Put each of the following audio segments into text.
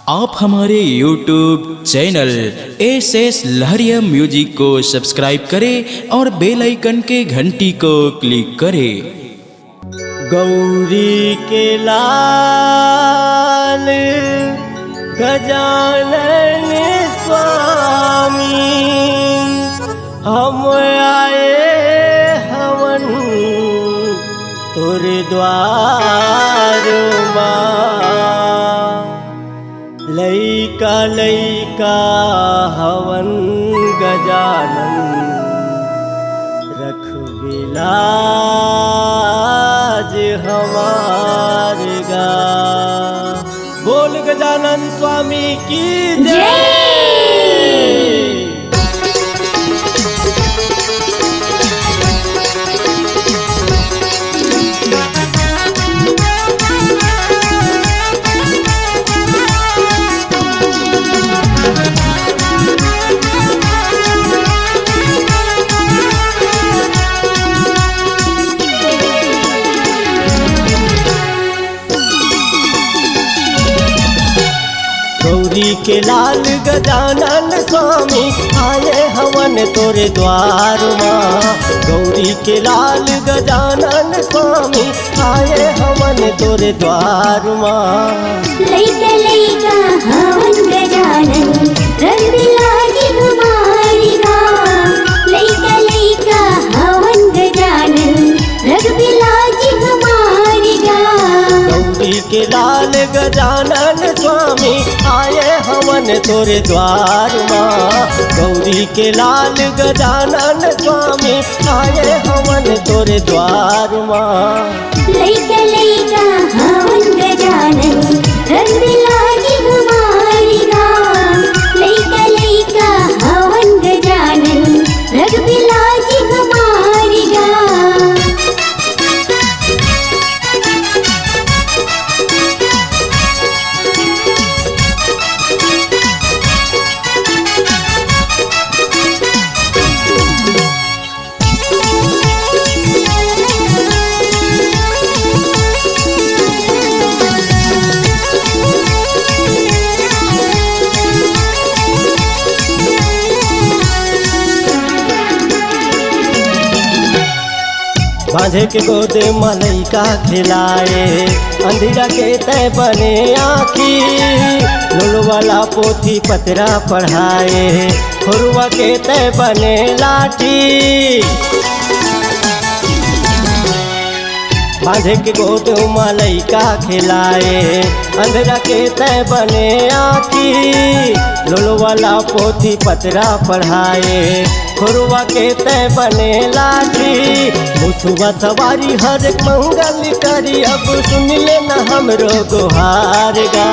आप हमारे YouTube channel S लहरिया म्यूजिक को सब्सक्राइब करें और बेल आइकन के घंटी को क्लिक करें। गौरी के लाल गजानन स्वामी हम आए हवन तोरे द्वार लैका लैका हवन गजानन रख बिलाज हमार गा। बोल गजानन स्वामी की जय। गौरी के लाल गजानन स्वामी आए हवन तोरे द्वार माँ। गौरी के लाल गजानन स्वामी आए हवन तोरे द्वार माँ। लैका लैका हवन गजानन रंग बिलाजी हमारी गाँव। लैका लैका हवन गजानन रंग बिलाजी हमारी गाँव। गौरी के लाल गजानन स्वामी आए हवन तोरे द्वार माँ। गौरी के लाल गजानन स्वामी आए हवन तोरे द्वार माँ। लैका लैका हवन गजानन रंग बिलाजी हमारी गाँव। लैका लैका हवन गजानन रंग बिलाजी हमारी गाँव। बांधे के गोदे मलैका खिलाए अंधेरा के तय बने आँखी। लुल वाला पोथी पतरा पढ़ाए खुरवा के तय बने लाठी। बांधे के गोदे मलैका खिलाए अंधेरा के तय बने आँखी। लुल वाला पोथी पतरा पढ़ाए खुरवा के तय बने लाठी। मुसुआ सवारी हर एक मंगल करी अब सुन लेना हमरो गुहार गा।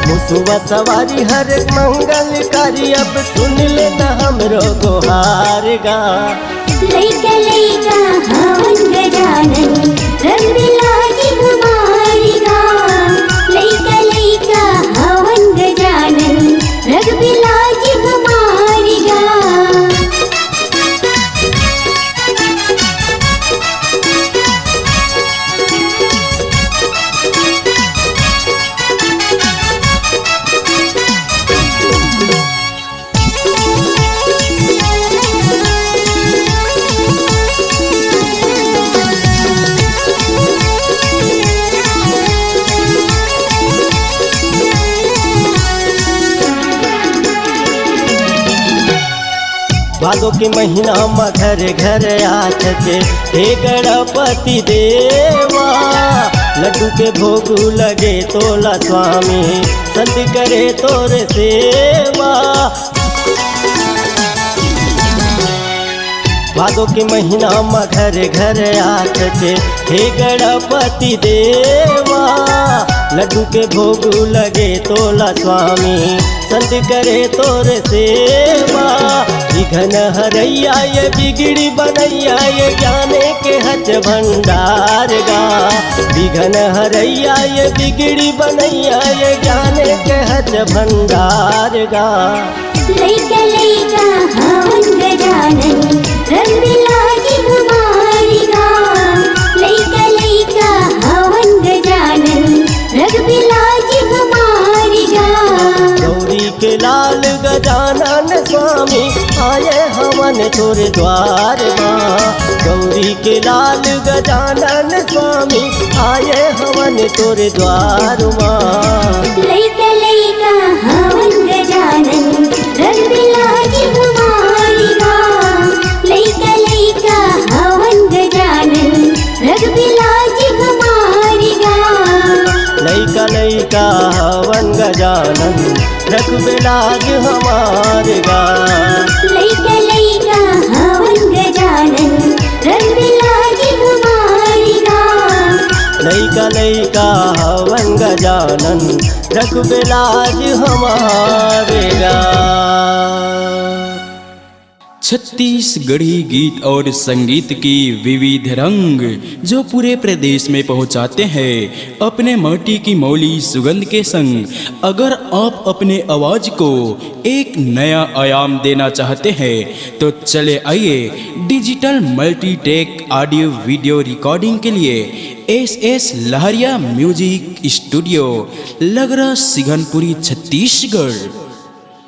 मुसुआ सवारी हर एक मंगल करी अब सुन लेना हमरो गुहार गा। लैका लैका हवन गजानन रंग बिलाजी हमारी गाँव। लैका लैका हवन गजानन रंग बिलाजी हमारी गाँव। भादो के महीना में घर घर आत थे हे गणपति देवा। लड्डू के भोग लगे तोला स्वामी संत करे तोरे सेवा। भादो के महीना में घर घर आत थे हे गणपति देवा। लड्डू के भोग लगे तोला स्वामी संत करे तोरे सेवा। विघन हरैया ये बिगड़ी बनैया ये ज्ञाने के हज भंडार गा। विघन हरैया ये बिगड़ी बनैया ये ज्ञाने के हज भंडार गा। लैका लैका हवन गजानन रंग बिलाजी हमारी गाँव। लैका लैका हवन गजानन रंग बिलाजी हमारी गाँव। लाल गजानन स्वामी आए हवन तोरे द्वार माँ। गौरी के लाल गजानन स्वामी आए हवन तोरे द्वार माँ। लैका लैका हवन गजानन रंग बिलाजी हमारी गाँव। लैका लैका हवन गजानन रंग बिलाजी हमारी गाँव। लैका लैका हवन गजानन रखबिलाज हमारे गाँव। लैका लैका हवन गजानन रंग बिलाजी हमारी गाँव। लैका लैका हवन गजानन रखबिलाज हमारे गाँव। छत्तीसगढ़ी गीत और संगीत की विविध रंग जो पूरे प्रदेश में पहुंचाते हैं अपने माटी की मौली सुगंध के संग। अगर आप अपने आवाज को एक नया आयाम देना चाहते हैं तो चले आइए digital Multitech audio video recording के लिए एस लहरिया म्यूजिक स्टूडियो लगरा सिघनपुरी छत्तीसगढ़।